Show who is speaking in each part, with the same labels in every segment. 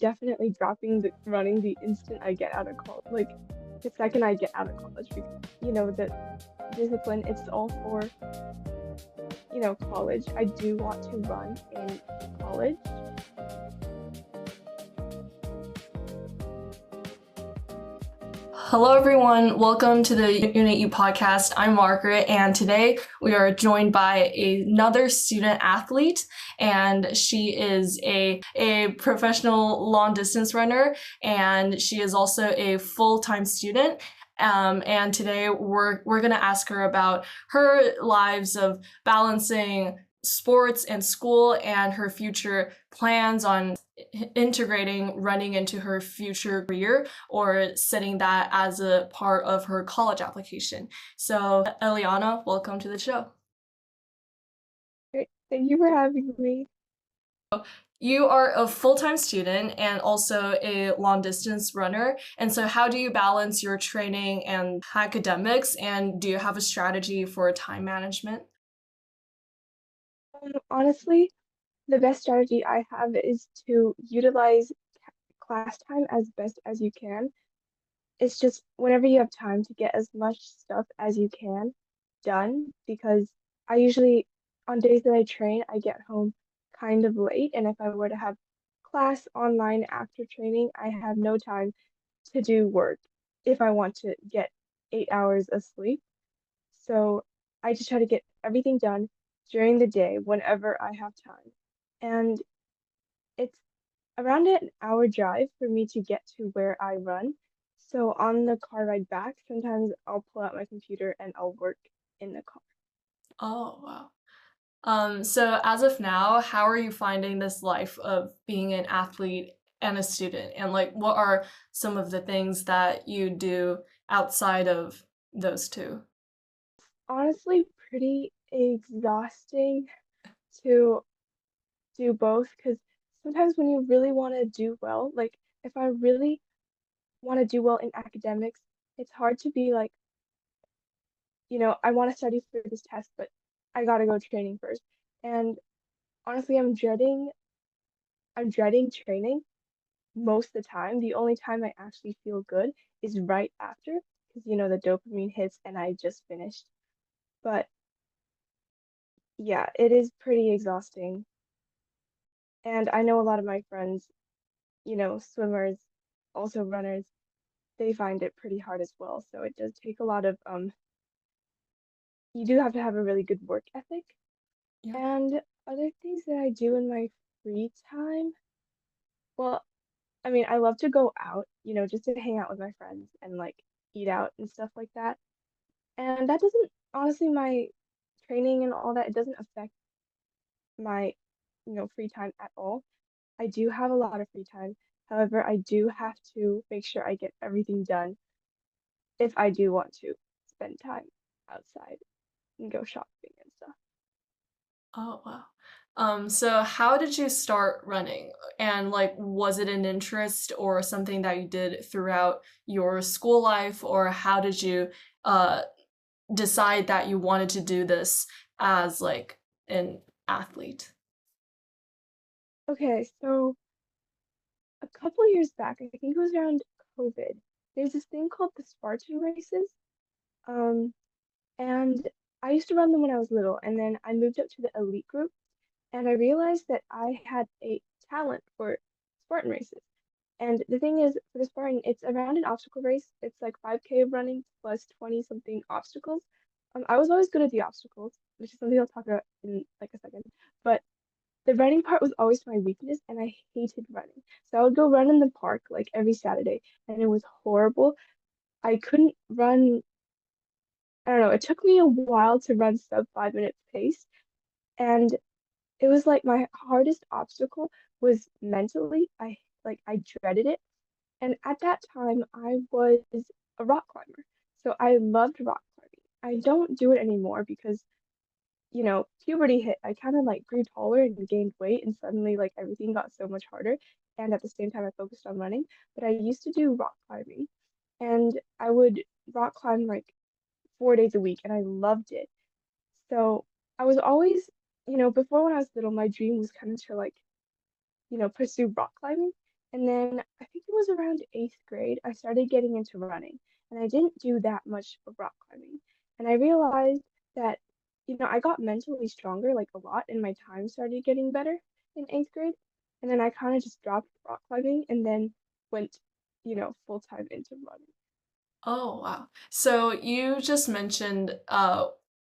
Speaker 1: definitely dropping the running the instant I get out of college, like the second I get out of college, because the discipline, it's all for, college. I do want to run in college.
Speaker 2: Hello, everyone. Welcome to the Unit U podcast. I'm Margaret, and today we are joined by another student athlete, and she is a professional long distance runner, and she is also a full-time student. And today we're gonna ask her about her lives of balancing sports and school and her future plans on integrating running into her future career or setting that as a part of her college application. So, Eliana, welcome to the show.
Speaker 1: Great. Thank you for having me.
Speaker 2: You are a full-time student and also a long distance runner. And so how do you balance your training and academics? And do you have a strategy for time management?
Speaker 1: Honestly, the best strategy I have is to utilize class time as best as you can. It's just whenever you have time to get as much stuff as you can done, because I usually, on days that I train, I get home kind of late, and if I were to have class online after training, I have no time to do work if I want to get 8 hours of sleep. So I just try to get everything done during the day whenever I have time. And it's around an hour drive for me to get to where I run. So on the car ride back, sometimes I'll pull out my computer and I'll work in the car.
Speaker 2: Oh, wow. So as of now, how are you finding this life of being an athlete and a student? And like, what are some of the things that you do outside of those two?
Speaker 1: Honestly, pretty exhausting to do both because sometimes when you really want to do well, like if I really want to do well in academics, it's hard to be like, I want to study for this test, but I gotta go training first. And honestly, I'm dreading training most of the time. The only time I actually feel good is right after, because the dopamine hits and I just finished. But yeah, it is pretty exhausting. And I know a lot of my friends, swimmers, also runners, they find it pretty hard as well. So it does take a lot of you do have to have a really good work ethic.
Speaker 2: Yeah.
Speaker 1: And other things that I do in my free time, well, I mean, I love to go out, just to hang out with my friends and like eat out and stuff like that. And that doesn't, honestly, my training and all that, it doesn't affect my, free time at all. I do have a lot of free time. However, I do have to make sure I get everything done if I do want to spend time outside and go shopping and stuff.
Speaker 2: Oh, wow. So how did you start running? And like, was it an interest or something that you did throughout your school life, or how did you uh decide that you wanted to do this as like an athlete?
Speaker 1: Okay, so a couple years back, I think it was around COVID, there's this thing called the Spartan races. Um, and I used to run them when I was little, and then I moved up to the elite group, and I realized that I had a talent for Spartan races. And the thing is, for the Spartan, it's around an obstacle race. It's like 5K of running plus 20 something obstacles. I was always good at the obstacles, which is something I'll talk about in like a second. But the running part was always my weakness, and I hated running. So I would go run in the park like every Saturday, and it was horrible. I couldn't run. I don't know. It took me a while to run sub 5 minute pace, and it was like my hardest obstacle was mentally. I dreaded it. And at that time, I was a rock climber. So I loved rock climbing. I don't do it anymore because, puberty hit. I kind of like grew taller and gained weight, and suddenly like everything got so much harder. And at the same time, I focused on running. But I used to do rock climbing, and I would rock climb like 4 days a week, and I loved it. So I was always, before when I was little, my dream was kind of to like, pursue rock climbing. And then I think it was around eighth grade, I started getting into running, and I didn't do that much of rock climbing. And I realized that, I got mentally stronger like a lot, and my time started getting better in eighth grade. And then I kind of just dropped rock climbing and then went, full time into running.
Speaker 2: Oh, wow. So you just mentioned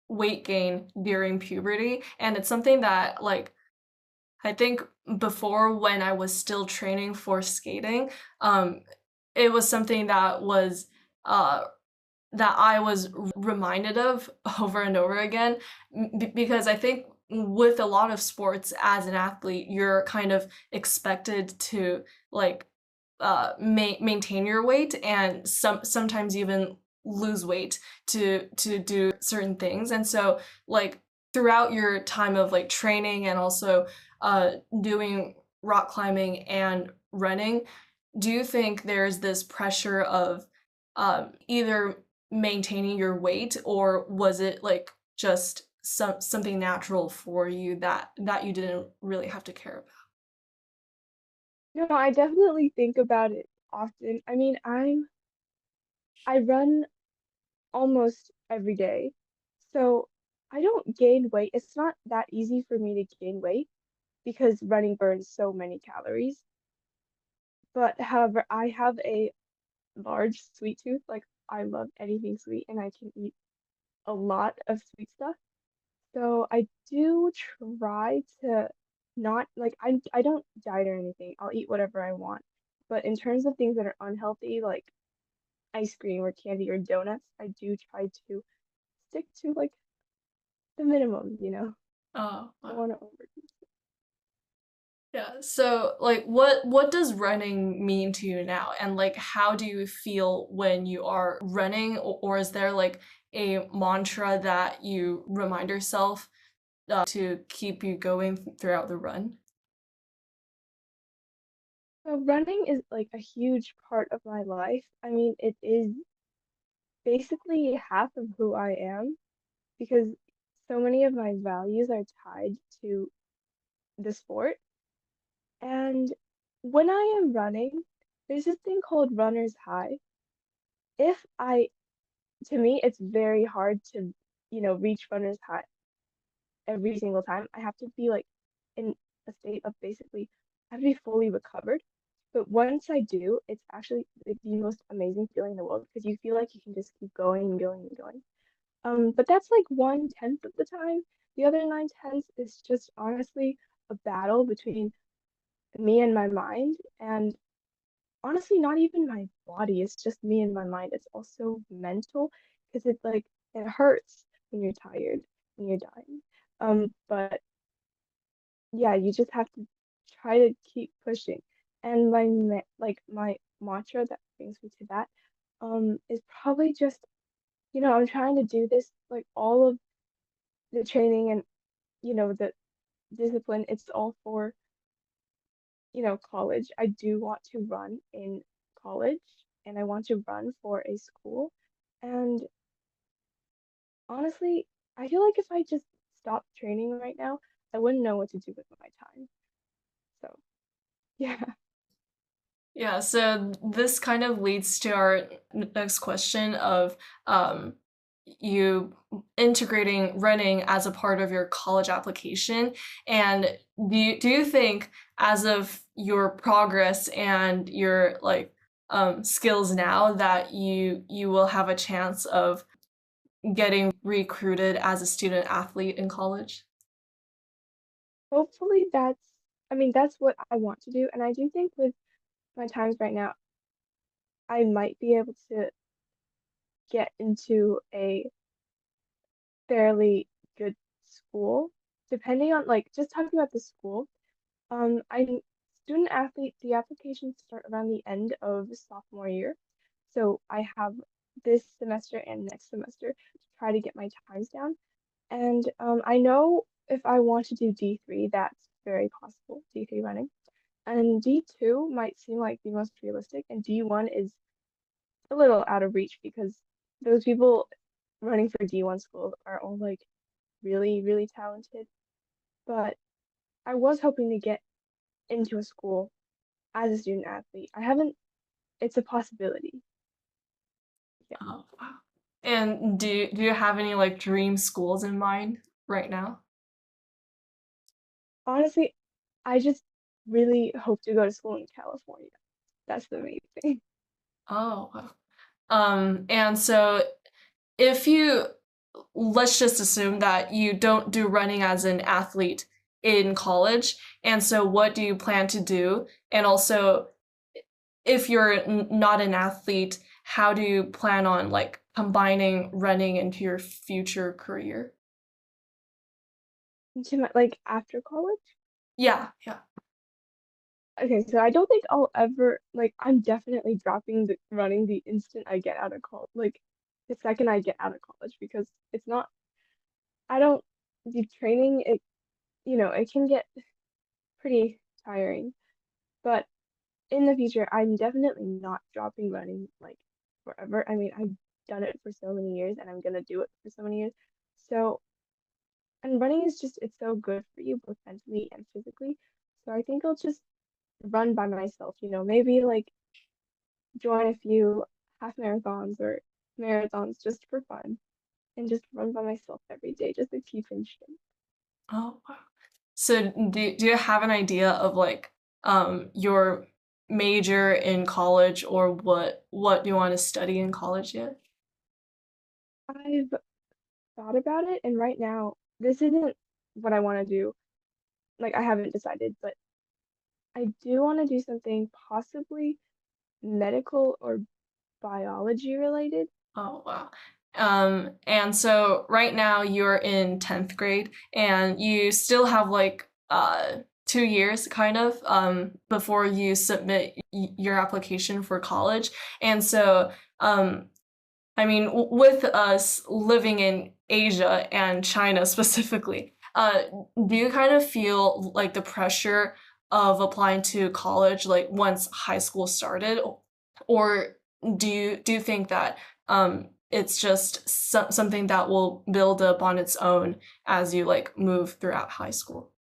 Speaker 2: weight gain during puberty, and it's something that I think before when I was still training for skating, um, it was something uh that I was reminded of over and over again because I think with a lot of sports as an athlete, you're kind of expected to like maintain your weight and sometimes even lose weight to do certain things. And so like throughout your time of like training and also doing rock climbing and running, do you think there's this pressure of either maintaining your weight, or was it like just something natural for you that you didn't really have to care about?
Speaker 1: No, I definitely think about it often. I mean, I run almost every day. So I don't gain weight. It's not that easy for me to gain weight because running burns so many calories. But however, I have a large sweet tooth. Like I love anything sweet and I can eat a lot of sweet stuff. So I do try to not like I don't diet or anything. I'll eat whatever I want. But in terms of things that are unhealthy, like ice cream or candy or donuts, I do try to stick to like the minimum.
Speaker 2: Oh,
Speaker 1: Don't
Speaker 2: wow.
Speaker 1: want to overdo.
Speaker 2: Yeah. So, like, what does running mean to you now? And like, how do you feel when you are running, or is there like a mantra that you remind yourself to keep you going throughout the run?
Speaker 1: So running is like a huge part of my life. I mean, it is basically half of who I am because so many of my values are tied to the sport. And when I am running, there's this thing called runner's high. If I, to me, it's very hard to, reach runner's high every single time. I have to be like in a state of basically, I have to be fully recovered. But once I do, it's actually like the most amazing feeling in the world because you feel like you can just keep going and going and going. But that's like 1/10 of the time. The other 9/10 is just honestly a battle between me and my mind, and honestly, not even my body. It's just me and my mind. It's also mental because it's like it hurts when you're tired, when you're dying. But yeah, you just have to try to keep pushing. And my mantra that brings me to that, is probably just, I'm trying to do this like all of the training and the discipline. It's all for college. I do want to run in college and I want to run for a school. And honestly, I feel like if I just stopped training right now, I wouldn't know what to do with my time. So, yeah.
Speaker 2: Yeah, so this kind of leads to our next question of um, you integrating running as a part of your college application. And do you think, as of your progress and your skills now, that you will have a chance of getting recruited as a student athlete in college?
Speaker 1: Hopefully I mean, that's what I want to do. And I do think with my times right now, I might be able to get into a fairly good school, depending on like just talking about the school. I'm student athlete. The applications start around the end of sophomore year, so I have this semester and next semester to try to get my times down. And I know if I want to do D3, that's very possible, D3 running. And D2 might seem like the most realistic, and D1 is a little out of reach because those people running for D1 schools are all like really, really talented. But I was hoping to get into a school as a student athlete. I haven't, it's a possibility. Yeah.
Speaker 2: Oh, wow. And do you have any like dream schools in mind right now?
Speaker 1: Honestly, I just really hope to go to school in California. That's the main thing.
Speaker 2: Oh, wow. And so if you, let's just assume that you don't do running as an athlete in college, and so what do you plan to do? And also, if you're not an athlete, how do you plan on like combining running into your future career?
Speaker 1: To my, like after college?
Speaker 2: Yeah, yeah.
Speaker 1: Okay, so I don't think I'll ever like I'm definitely dropping the running the instant I get out of college, like the second I get out of college because it's not I don't the training it it can get pretty tiring. But in the future, I'm definitely not dropping running like forever. I mean, I've done it for so many years and I'm gonna do it for so many years. So, and running is just it's so good for you both mentally and physically. So I think I'll just run by myself, maybe like join a few half marathons or marathons just for fun and just run by myself every day just to keep in shape.
Speaker 2: Oh, wow. So do you have an idea of like your major in college or what do you want to study in college yet?
Speaker 1: I've thought about it and right now this isn't what I want to do. Like I haven't decided, but I do want to do something possibly medical or biology related.
Speaker 2: Oh, wow. And so right now you're in 10th grade and you still have like 2 years kind of before you submit your application for college. And so I mean, with us living in Asia and China specifically, do you kind of feel like the pressure of applying to college like once high school started, or do you think that it's just something that will build up on its own as you like move throughout high school?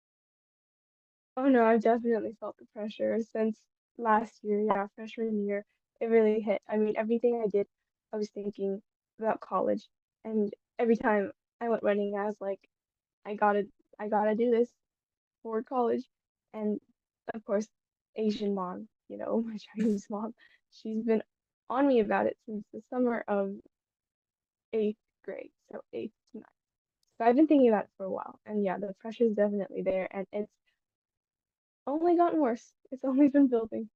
Speaker 1: Oh no, I've definitely felt the pressure since last year, yeah, freshman year. It really hit. I mean, everything I did, I was thinking about college, and every time I went running, I was like, I gotta, I gotta do this for college. And of course, Asian mom, my Chinese mom, she's been on me about it since the summer of eighth grade, so eighth to ninth. So I've been thinking about it for a while, and yeah, the pressure's definitely there, and it's only gotten worse. It's only been building.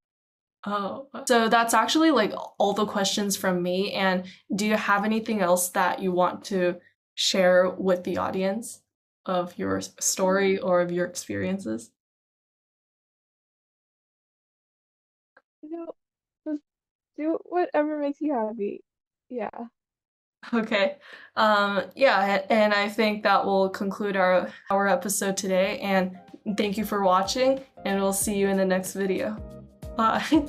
Speaker 2: Oh, so that's actually like all the questions from me. And do you have anything else that you want to share with the audience of your story
Speaker 1: Um,
Speaker 2: or of your experiences?
Speaker 1: you know, just do whatever makes you happy. Yeah.
Speaker 2: Okay. Yeah, and I think that will conclude our episode today. And thank you for watching, and we'll see you in the next video. Bye.